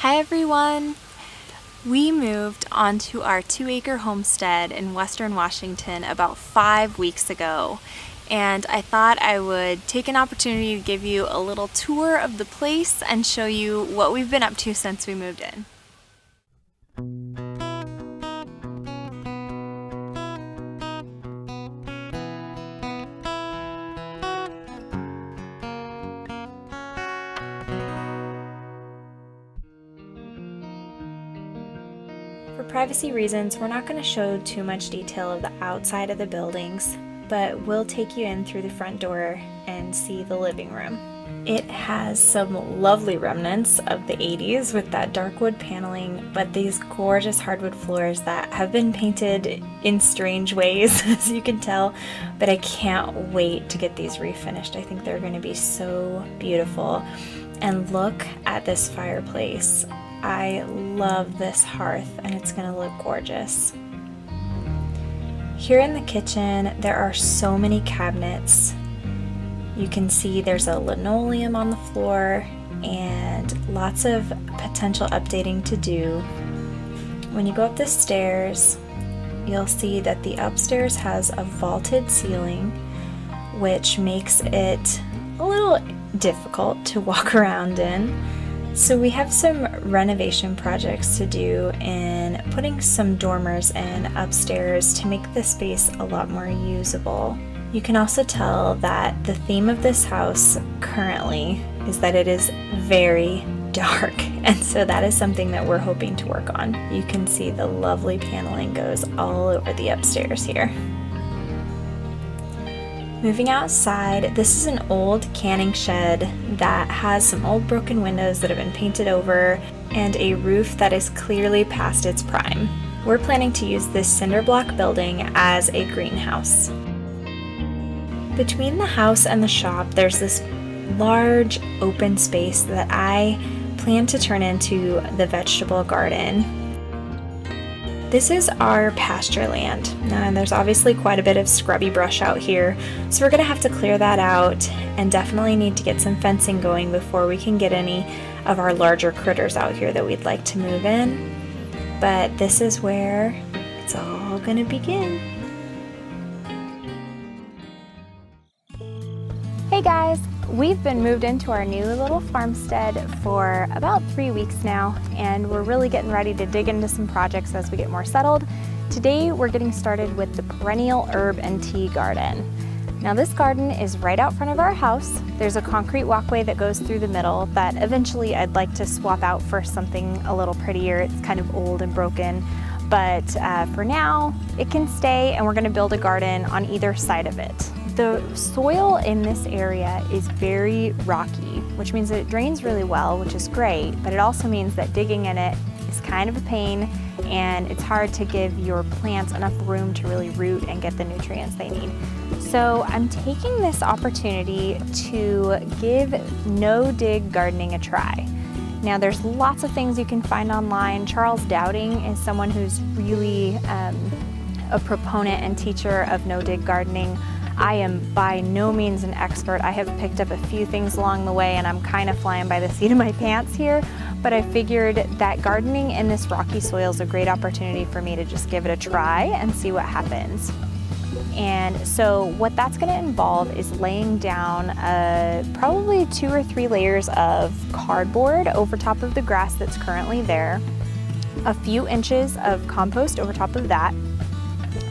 Hi everyone! We moved onto our 2-acre homestead in Western Washington about 5 weeks ago, and I thought I would take an opportunity to give you a little tour of the place and show you what we've been up to since we moved in. For privacy reasons, we're not going to show too much detail of the outside of the buildings, but we'll take you in through the front door and see the living room. It has some lovely remnants of the 80s with that dark wood paneling, but these gorgeous hardwood floors that have been painted in strange ways, as you can tell, but I can't wait to get these refinished. I think they're going to be so beautiful. And look at this fireplace. I love this hearth and it's going to look gorgeous. Here in the kitchen, there are so many cabinets. You can see there's a linoleum on the floor and lots of potential updating to do. When you go up the stairs, you'll see that the upstairs has a vaulted ceiling, which makes it a little difficult to walk around in. So we have some renovation projects to do in putting some dormers in upstairs to make the space a lot more usable. You can also tell that the theme of this house currently is that it is very dark, and so that is something that we're hoping to work on. You can see the lovely paneling goes all over the upstairs here. Moving outside, this is an old canning shed that has some old broken windows that have been painted over and a roof that is clearly past its prime. We're planning to use this cinder block building as a greenhouse. Between the house and the shop, there's this large open space that I plan to turn into the vegetable garden. This is our pasture land, and there's obviously quite a bit of scrubby brush out here, so we're going to have to clear that out and definitely need to get some fencing going before we can get any of our larger critters out here that we'd like to move in. But this is where it's all going to begin. Hey guys! We've been moved into our new little farmstead for about 3 weeks now, and we're really getting ready to dig into some projects as we get more settled. Today we're getting started with the Perennial herb and tea garden. Now this garden is right out front of our house. There's a concrete walkway that goes through the middle that eventually I'd like to swap out for something a little prettier. It's kind of old and broken, but for now it can stay, and we're going to build a garden on either side of it. The soil in this area is very rocky, which means that it drains really well, which is great, but it also means that digging in it is kind of a pain, and it's hard to give your plants enough room to really root and get the nutrients they need. So I'm taking this opportunity to give NoDig gardening a try. Now there's lots of things you can find online. Charles Dowding is someone who's really a proponent and teacher of NoDig gardening. I am by no means an expert. I have picked up a few things along the way, and I'm kind of flying by the seat of my pants here, but I figured that gardening in this rocky soil is a great opportunity for me to just give it a try and see what happens. And so what that's going to involve is laying down probably 2 or 3 layers of cardboard over top of the grass that's currently there, a few inches of compost over top of that,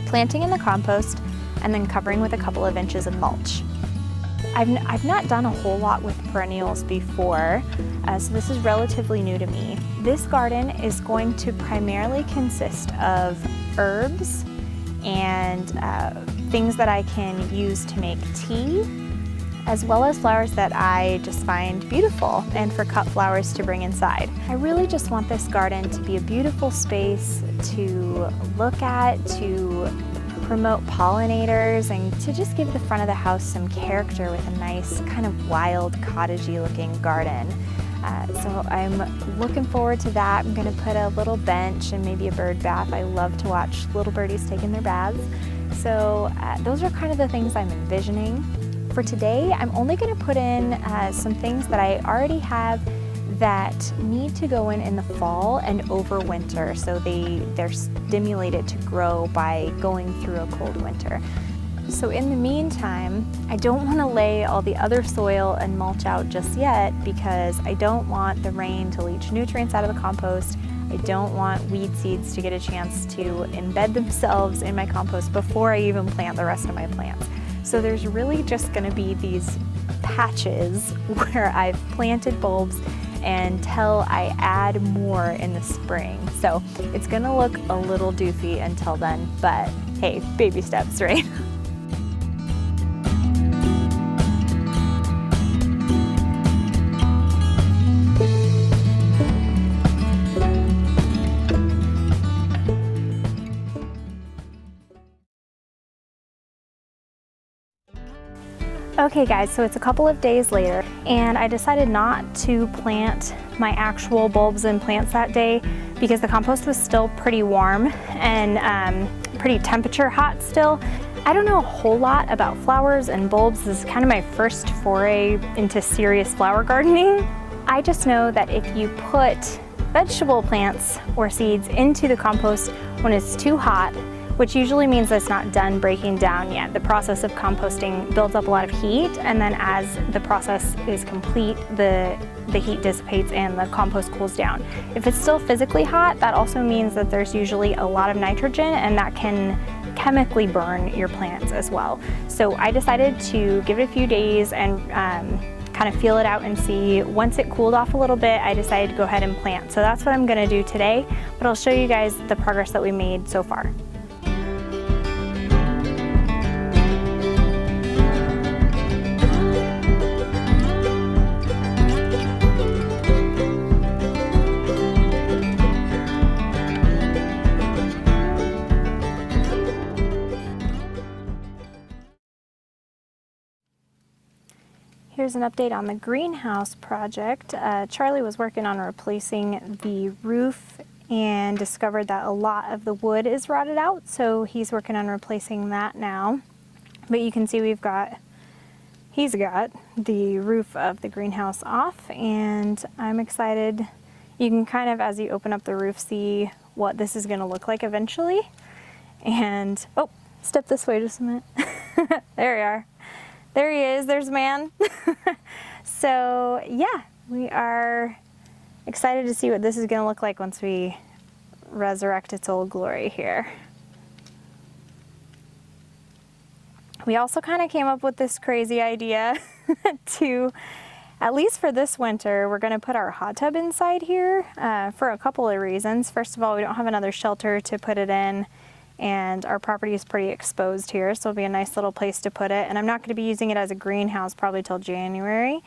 planting in the compost, and then covering with a couple of inches of mulch. I've not done a whole lot with perennials before, so this is relatively new to me. This garden is going to primarily consist of herbs and things that I can use to make tea, as well as flowers that I just find beautiful and for cut flowers to bring inside. I really just want this garden to be a beautiful space to look at, to promote pollinators, and to just give the front of the house some character with a nice kind of wild cottagey looking garden. So I'm looking forward to that. I'm going to put a little bench and maybe a bird bath. I love to watch little birdies taking their baths. So those are kind of the things I'm envisioning. For today, I'm only going to put in some things that I already have that need to go in the fall and overwinter, so they're stimulated to grow by going through a cold winter. So in the meantime, I don't want to lay all the other soil and mulch out just yet because I don't want the rain to leach nutrients out of the compost. I don't want weed seeds to get a chance to embed themselves in my compost before I even plant the rest of my plants. So there's really just going to be these patches where I've planted bulbs until I add more in the spring. So it's going to look a little doofy until then, but hey, baby steps, right? Okay guys, so it's a couple of days later and I decided not to plant my actual bulbs and plants that day because the compost was still pretty warm and pretty temperature hot still. I don't know a whole lot about flowers and bulbs. This is kind of my first foray into serious flower gardening. I just know that if you put vegetable plants or seeds into the compost when it's too hot, which usually means that it's not done breaking down yet. The process of composting builds up a lot of heat, and then as the process is complete, the heat dissipates and the compost cools down. If it's still physically hot, that also means that there's usually a lot of nitrogen, and that can chemically burn your plants as well. So I decided to give it a few days and kind of feel it out and see. Once it cooled off a little bit, I decided to go ahead and plant. So that's what I'm gonna do today, but I'll show you guys the progress that we made so far. Here's an update on the greenhouse project. Charlie was working on replacing the roof and discovered that a lot of the wood is rotted out, so he's working on replacing that now. But you can see he's got the roof of the greenhouse off, and I'm excited. You can kind of, as you open up the roof, see what this is gonna look like eventually. And, oh, step this way just a minute. There you are. There he is, there's man. So yeah, we are excited to see what this is gonna look like once we resurrect its old glory here. We also kind of came up with this crazy idea to, at least for this winter, we're gonna put our hot tub inside here for a couple of reasons. First of all, we don't have another shelter to put it in, and our property is pretty exposed here, so it'll be a nice little place to put it. And I'm not going to be using it as a greenhouse probably till January.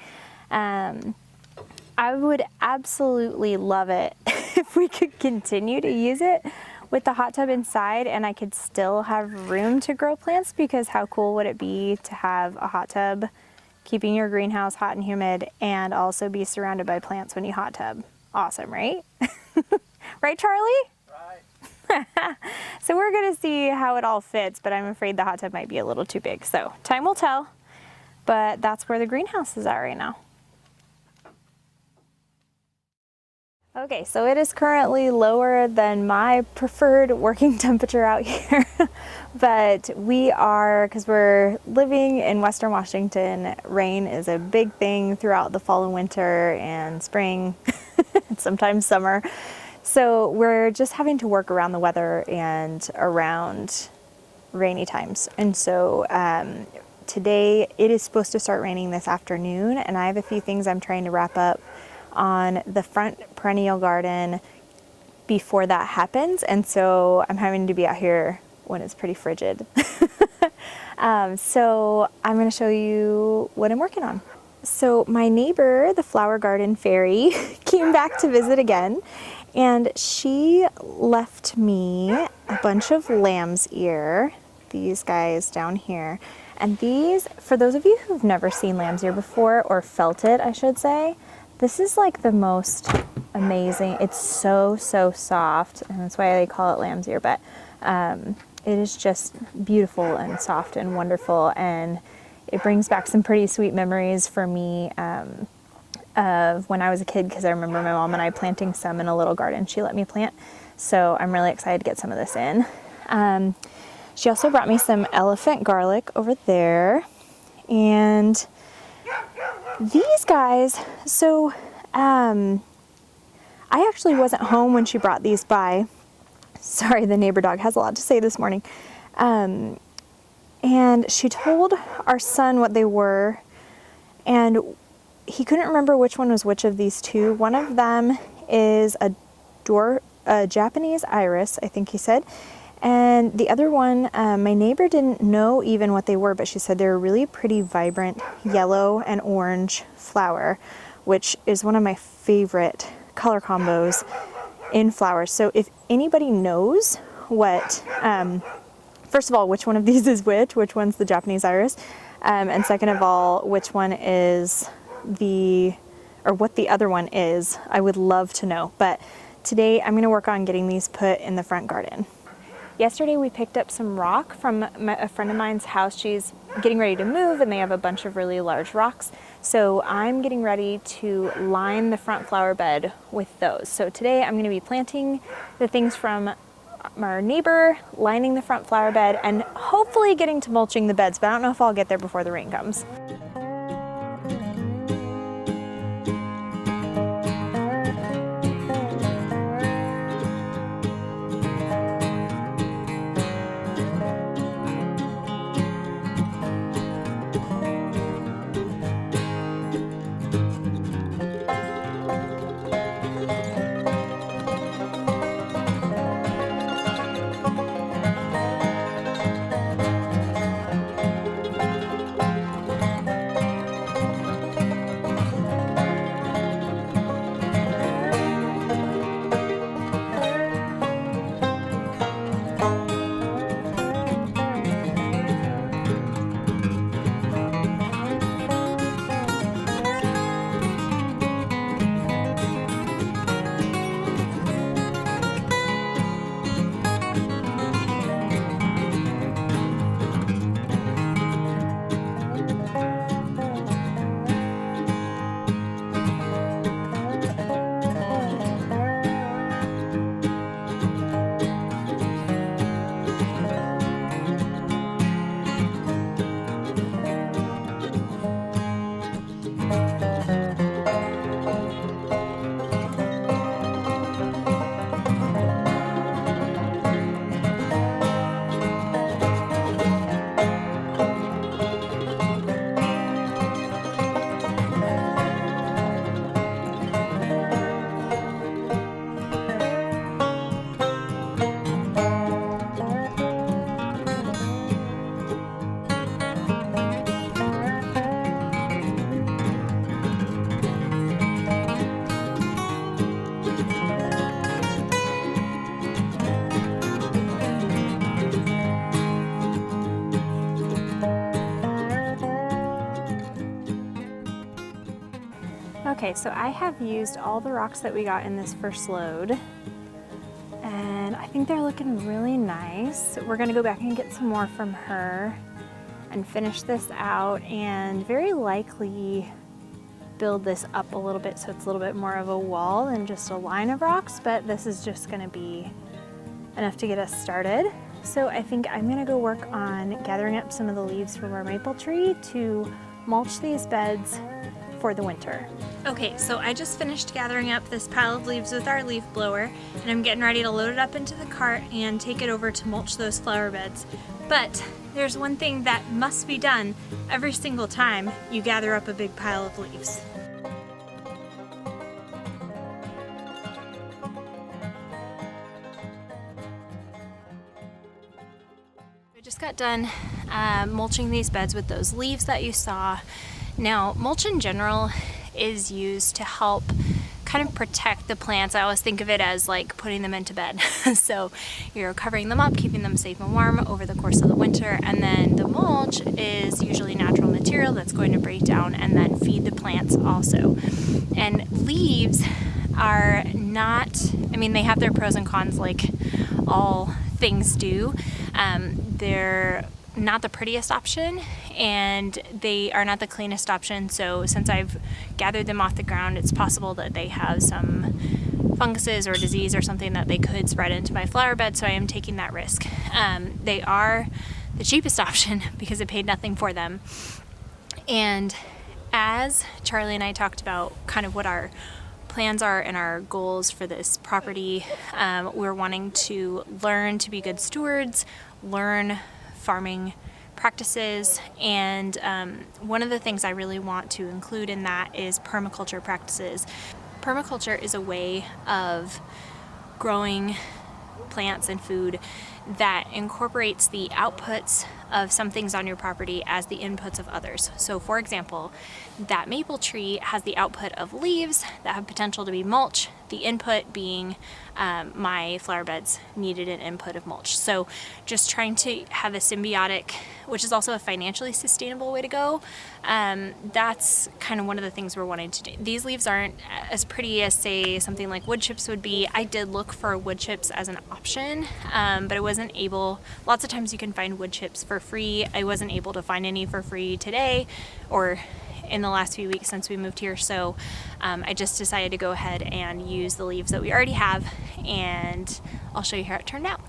I would absolutely love it if we could continue to use it with the hot tub inside and I could still have room to grow plants, because how cool would it be to have a hot tub keeping your greenhouse hot and humid and also be surrounded by plants when you hot tub? Awesome, right? Right, Charlie? So we're gonna see how it all fits, but I'm afraid the hot tub might be a little too big. So time will tell, but that's where the greenhouse is at right now. Okay, so it is currently lower than my preferred working temperature out here, but we are, because we're living in Western Washington, rain is a big thing throughout the fall and winter and spring and sometimes summer. So we're just having to work around the weather and around rainy times. And so today it is supposed to start raining this afternoon, and I have a few things I'm trying to wrap up on the front perennial garden before that happens. And so I'm having to be out here when it's pretty frigid. So I'm going to show you what I'm working on. So my neighbor, the flower garden fairy, came back to visit again. And she left me a bunch of lamb's ear, these guys down here. And these, for those of you who've never seen lamb's ear before, or felt it, I should say, this is like the most amazing, it's so, so soft, and that's why they call it lamb's ear, but it is just beautiful and soft and wonderful, and it brings back some pretty sweet memories for me. of when I was a kid, because I remember my mom and I planting some in a little garden she let me plant. So I'm really excited to get some of this in. She also brought me some elephant garlic over there. And these guys, so I actually wasn't home when she brought these by. Sorry, the neighbor dog has a lot to say this morning. And she told our son what they were, and he couldn't remember which one was which of these two. One of them is a Japanese iris, I think he said. And the other one, my neighbor didn't know even what they were, but she said they were really pretty vibrant yellow and orange flower, which is one of my favorite color combos in flowers. So if anybody knows what, first of all, which one of these is which one's the Japanese iris, and second of all, which one is what the other one is, I would love to know. But today I'm going to work on getting these put in the front garden. Yesterday we picked up some rock from a friend of mine's house. She's getting ready to move and they have a bunch of really large rocks. So I'm getting ready to line the front flower bed with those. So today I'm going to be planting the things from our neighbor, lining the front flower bed, and hopefully getting to mulching the beds, but I don't know if I'll get there before the rain comes. Okay, so I have used all the rocks that we got in this first load, and I think they're looking really nice. We're gonna go back and get some more from her and finish this out, and very likely build this up a little bit so it's a little bit more of a wall than just a line of rocks, but this is just gonna be enough to get us started. So I think I'm gonna go work on gathering up some of the leaves from our maple tree to mulch these beds for the winter. Okay, so I just finished gathering up this pile of leaves with our leaf blower, and I'm getting ready to load it up into the cart and take it over to mulch those flower beds. But there's one thing that must be done every single time you gather up a big pile of leaves. I just got done mulching these beds with those leaves that you saw. Now, mulch in general is used to help kind of protect the plants. I always think of it as like putting them into bed. So you're covering them up, keeping them safe and warm over the course of the winter, and then the mulch is usually natural material that's going to break down and then feed the plants also. And leaves are not, I mean, they have their pros and cons like all things do. They're not the prettiest option, and they are not the cleanest option. So since I've gathered them off the ground, it's possible that they have some funguses or disease or something that they could spread into my flower bed, so I am taking that risk. They are the cheapest option because I paid nothing for them. And as Charlie and I talked about kind of what our plans are and our goals for this property, we're wanting to learn to be good stewards, learn farming practices, and one of the things I really want to include in that is permaculture practices. Permaculture is a way of growing plants and food that incorporates the outputs of some things on your property as the inputs of others. So for example, that maple tree has the output of leaves that have potential to be mulch, the input being my flower beds needed an input of mulch. So just trying to have a symbiotic, which is also a financially sustainable way to go. That's kind of one of the things we're wanting to do. These leaves aren't as pretty as, say, something like wood chips would be. I did look for wood chips as an option, but I wasn't able. Lots of times you can find wood chips for free. I wasn't able to find any for free today or in the last few weeks since we moved here. So I just decided to go ahead and use the leaves that we already have, and I'll show you how it turned out.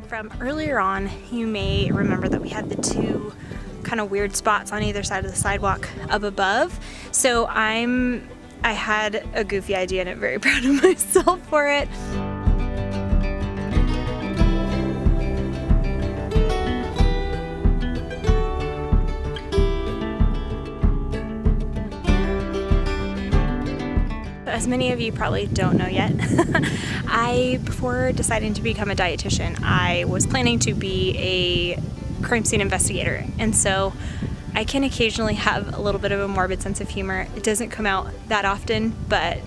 From earlier on, you may remember that we had the two kind of weird spots on either side of the sidewalk up above. So I had a goofy idea and I'm very proud of myself for it. As many of you probably don't know yet, before deciding to become a dietitian, I was planning to be a crime scene investigator. And so I can occasionally have a little bit of a morbid sense of humor. It doesn't come out that often, but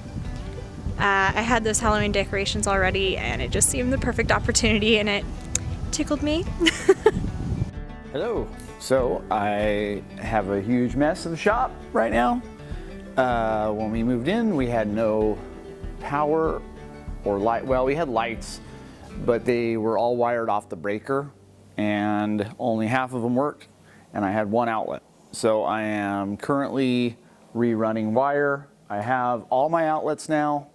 I had those Halloween decorations already and it just seemed the perfect opportunity and it tickled me. Hello. So I have a huge mess in the shop right now. When we moved in, we had no power or light. Well, we had lights, but they were all wired off the breaker and only half of them worked, and I had one outlet. So I am currently rerunning wire. I have all my outlets now.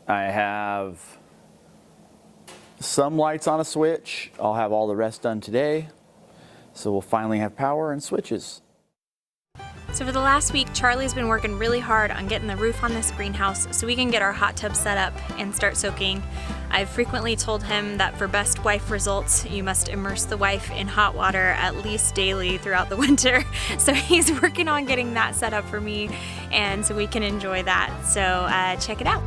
I have some lights on a switch. I'll have all the rest done today. So we'll finally have power and switches. So for the last week, Charlie's been working really hard on getting the roof on this greenhouse so we can get our hot tub set up and start soaking. I've frequently told him that for best wife results, you must immerse the wife in hot water at least daily throughout the winter. So he's working on getting that set up for me and so we can enjoy that. So check it out.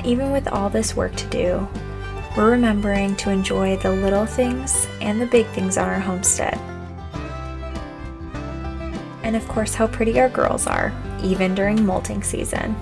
Even with all this work to do, we're remembering to enjoy the little things and the big things on our homestead. And of course, how pretty our girls are, even during molting season.